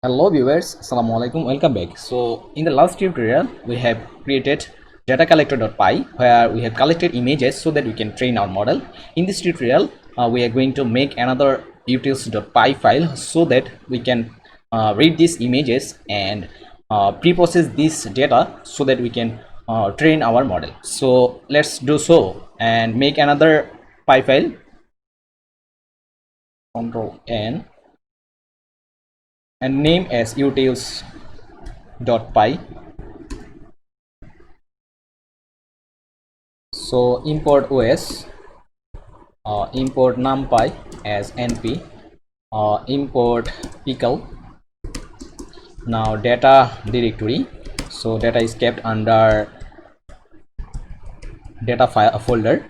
Hello viewers, assalamu alaikum, welcome back. So in the last tutorial we have created data collector.py where we have collected images so that we can train our model. In this tutorial we are going to make another utils.py file so that we can read these images and pre-process this data so that we can train our model. So let's do so and make another py file. Control N and name as utils.py. So import os, import numpy as np, import pickle. Now data directory, so data is kept under data file folder.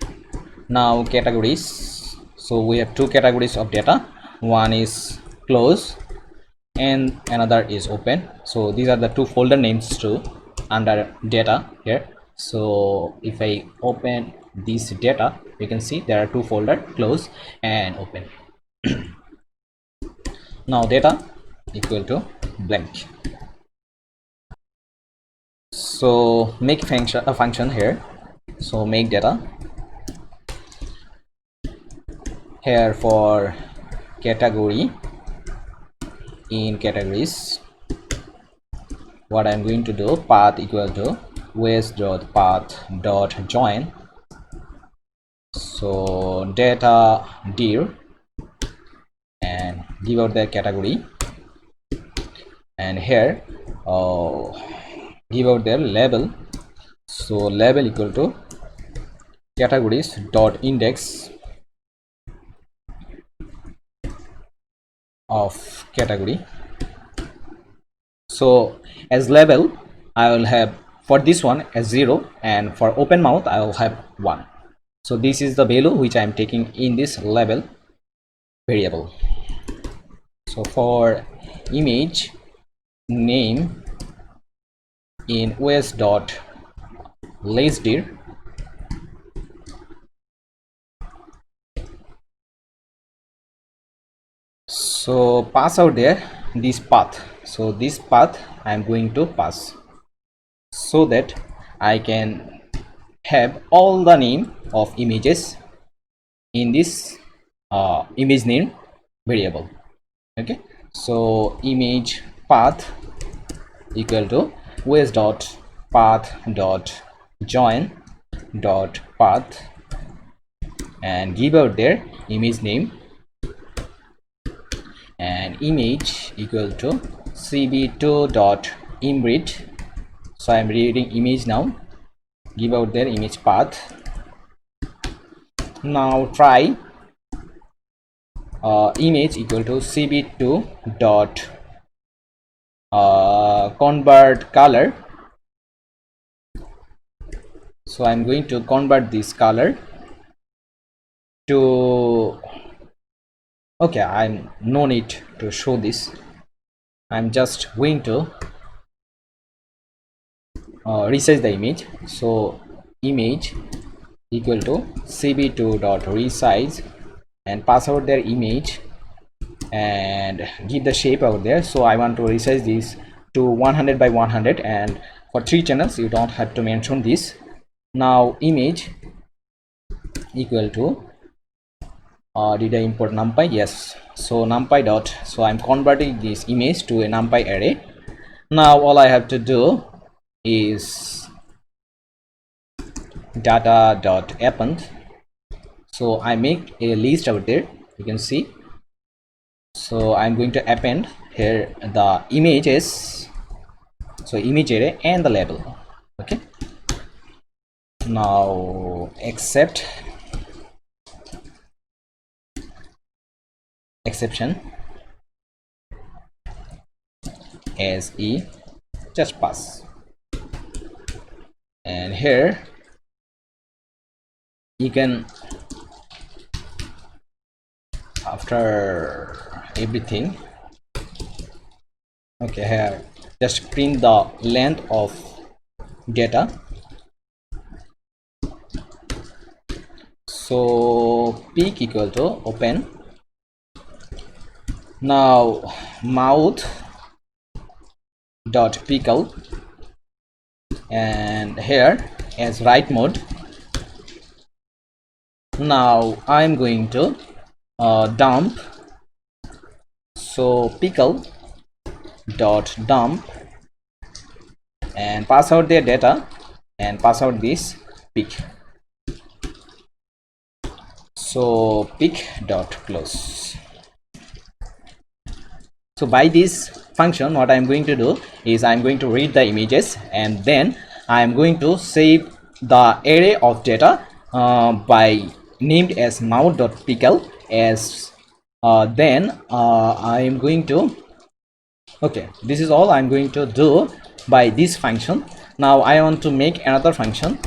Now categories, so we have two categories of data, one is close and another is open. So these are the two folder names too under data here. So if I open this data, you can see there are two folder, close and open. Now data equal to blank. So make a function here. So make data here for category. In categories, what I'm going to do, path equal to ways.path.join. So data dir and give out the category, and here give out their label. So label equal to categories dot index of category. So as label I will have for this one as 0 and for open mouth I will have 1. So this is the value which I am taking in this label variable. So for image name in os.lacedir, so pass out there this path. So this path I am going to pass so that I can have all the name of images in this image name variable. Okay, so image path equal to ways.path.join.path and give out their image name, and image equal to cb2.imread. So I'm reading image now, give out their image path. Now try image equal to cb2 dot convert color. So I'm going to convert this color to, okay, I'm no need to show this, I'm just going to resize the image. So image equal to cb2.resize and pass out their image and give the shape out there. So I want to resize this to 100 by 100, and for 3 channels you don't have to mention this. Now image equal to did I import numpy? Yes. So numpy dot, so I'm converting this image to a numpy array. Now all I have to do is data dot append. So I make a list out there, you can see. So I'm going to append here the images, so image array and the label. Okay, now accept exception as e, just pass, and here you can, after everything, okay, here just print the length of data. So peak equal to open. Now mouth dot pickle, and here as write mode. Now I'm going to dump, so pickle dot dump, and pass out their data and pass out this pick. So pick dot close. So by this function, what I'm going to do is I'm going to read the images, and then I'm going to save the array of data by named as mouth.pickle as then I'm going to, okay, this is all I'm going to do by this function. Now I want to make another function,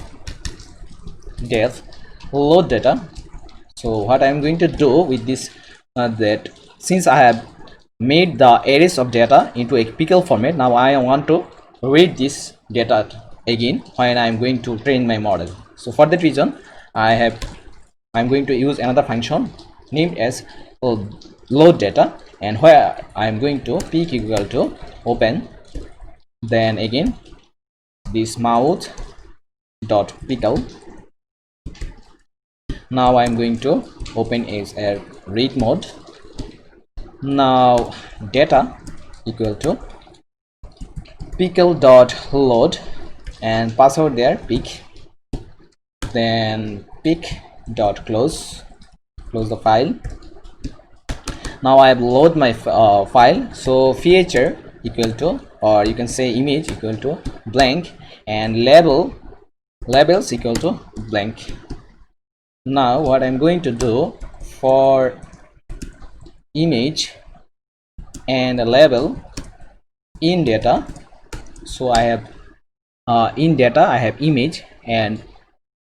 def load data. So what I'm going to do with this, that since I have made the arrays of data into a pickle format, now I want to read this data again when I'm going to train my model. So for that reason, I'm going to use another function named as load data, and where I'm going to pick equal to open, then again this mouth dot pickle. Now I'm going to open as a read mode. Now data equal to pickle dot load, and pass out there pick, then pick dot close the file. Now I have load my file. So feature equal to, or you can say image equal to blank, and labels equal to blank. Now what I'm going to do for image and a label in data, so I have in data I have image and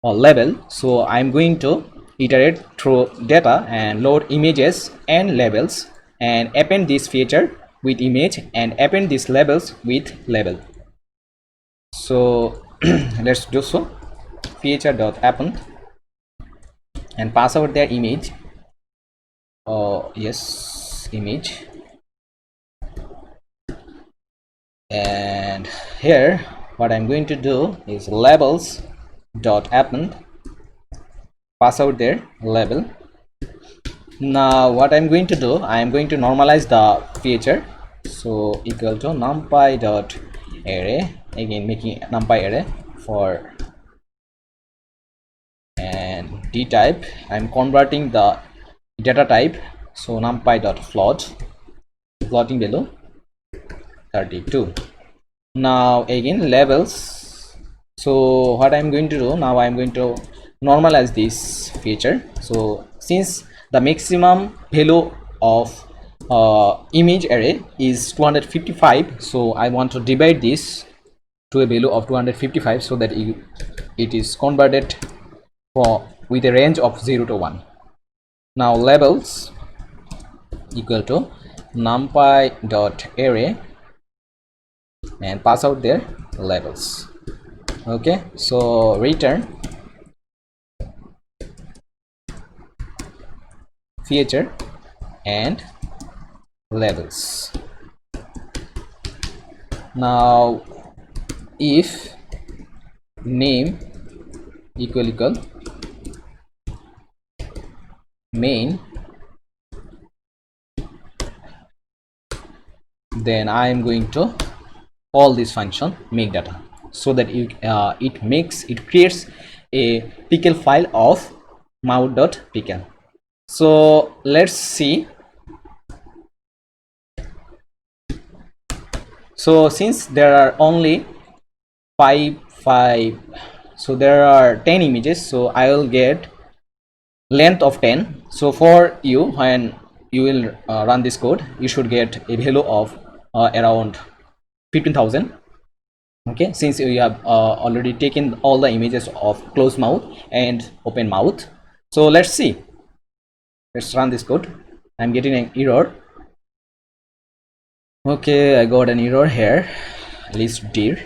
label, so I'm going to iterate through data and load images and labels, and append this feature with image and append these labels with label. So let's do so. Feature dot append, and pass out their image. Yes, image, and here what I'm going to do is labels dot append, pass out their label. Now what I'm going to do, I'm going to normalize the feature, so equal to numpy dot array, again making numpy array for, and d type I'm converting the data type, so numpy dot float, floating value 32. Now again labels, so what I'm going to do now, I'm going to normalize this feature. So since the maximum value of image array is 255, so I want to divide this to a value of 255 so that it is converted for with a range of 0 to 1. Now labels equal to numpy dot array, and pass out their labels. Okay, so return feature and labels. Now if name equal main, then I am going to call this function make data, so that it creates a pickle file of mouth.pickle. So let's see. So since there are only five, so there are 10 images, so I will get length of 10. So for you, when you will run this code, you should get a value of around 15,000. Okay, since you have already taken all the images of closed mouth and open mouth. So let's see, let's run this code. I'm getting an error. Okay, I got an error here, list dir.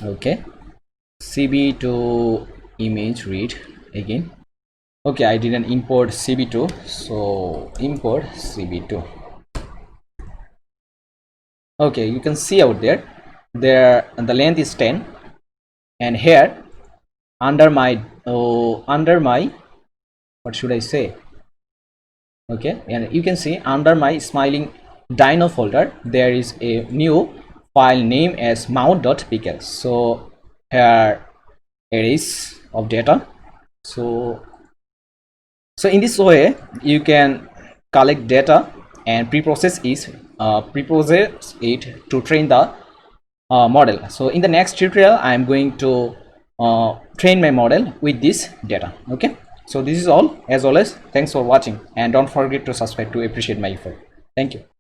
Okay, cb2 image read again. Okay, I didn't import cb2, so import cb2. Okay, you can see out there, the length is 10, and here under my what should I say, okay, and you can see under my smiling Dino folder there is a new file name as mount.pkl. So here it is of data. So in this way you can collect data and preprocess it to train the model. So in the next tutorial I am going to train my model with this data. Okay, so this is all. As always, thanks for watching, and don't forget to subscribe to appreciate my effort. Thank you.